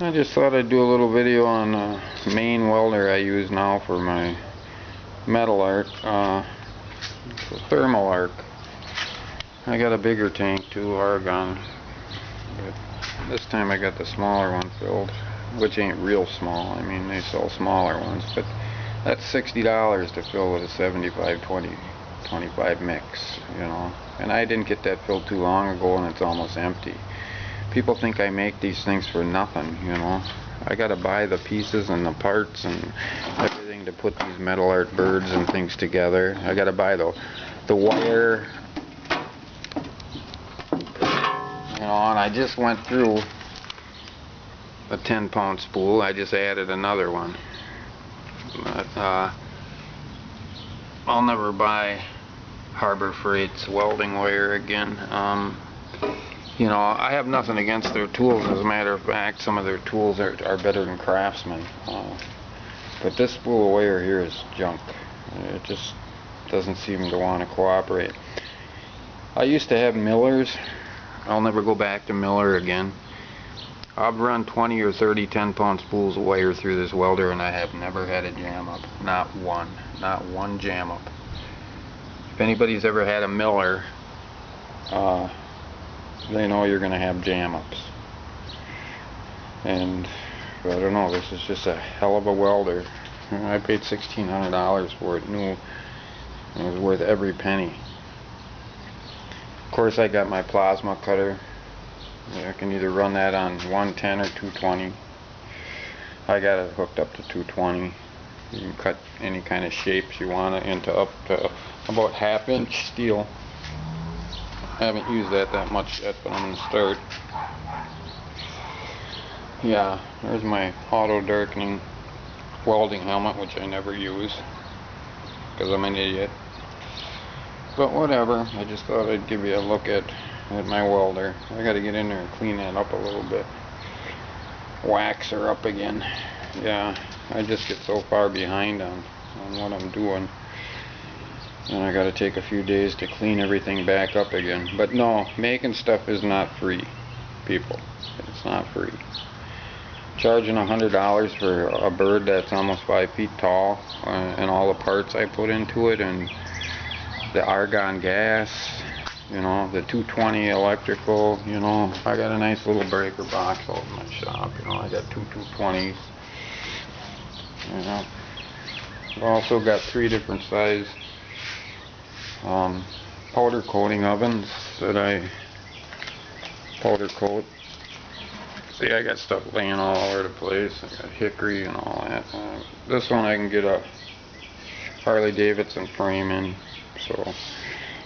I just thought I'd do a little video on the main welder I use now for my metal arc, it's a thermal arc. I got a bigger tank too, argon, but this time I got the smaller one filled, which ain't real small. I mean, they sell smaller ones, but that's $60 to fill with a 75-20-25 mix, you know. And I didn't get that filled too long ago, and it's almost empty. People think I make these things for nothing, you know. I gotta buy the pieces and the parts and everything to put these metal art birds and things together. I gotta buy the wire, you know, and I just went through a 10-pound spool. I just added another one. But I'll never buy Harbor Freight's welding wire again. You know, I have nothing against their tools. As a matter of fact, some of their tools are better than Craftsman. But this spool of wire here is junk. It just doesn't seem to want to cooperate. I used to have Millers. I'll never go back to Miller again. I've run 20 or 30 10-pound spools of wire through this welder, and I have never had a jam up. Not one jam up. If anybody's ever had a Miller, they know you're going to have jam ups. And I don't know, this is just a hell of a welder. I paid $1,600 for it new. It was worth every penny. Of course, I got my plasma cutter. I can either run that on 110 or 220. I got it hooked up to 220. You can cut any kind of shapes you want it into, up to about 1/2-inch steel. I haven't used that much yet, but I'm going to start. Yeah, there's my auto darkening welding helmet, which I never use because I'm an idiot. But whatever, I just thought I'd give you a look at my welder. I got to get in there and clean that up a little bit. Wax her up again. Yeah, I just get so far behind on what I'm doing. And I got to take a few days to clean everything back up again. But no, making stuff is not free, people. It's not free. Charging $100 for a bird that's almost 5 feet tall, and all the parts I put into it, and the argon gas, you know, the 220 electrical, you know. I got a nice little breaker box out in my shop, you know. I got two 220s. You know. I've also got 3 different size powder coating ovens that I powder coat. See, I got stuff laying all over the place. I got hickory and all that. This one I can get a Harley Davidson frame in, so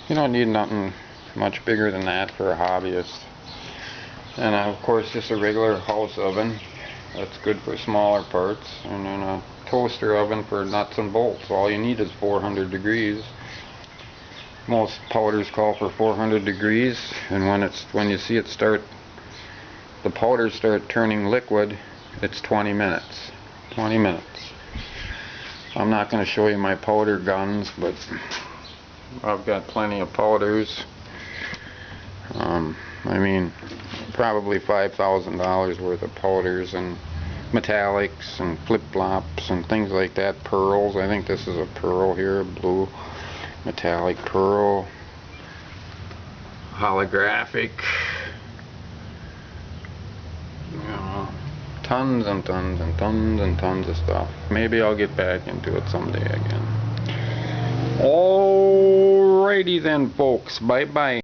you don't need nothing much bigger than that for a hobbyist. And of course, just a regular house oven. That's good for smaller parts. And then a toaster oven for nuts and bolts. All you need is 400 degrees. Most powders call for 400 degrees, and when you see it start, the powders start turning liquid, it's 20 minutes. 20 minutes. I'm not going to show you my powder guns, but I've got plenty of powders. I mean, probably $5,000 worth of powders and metallics and flip-flops and things like that. Pearls. I think this is a pearl here, blue metallic pearl. Holographic. You know, tons and tons and tons and tons of stuff. Maybe I'll get back into it someday again. Alrighty then, folks. Bye bye.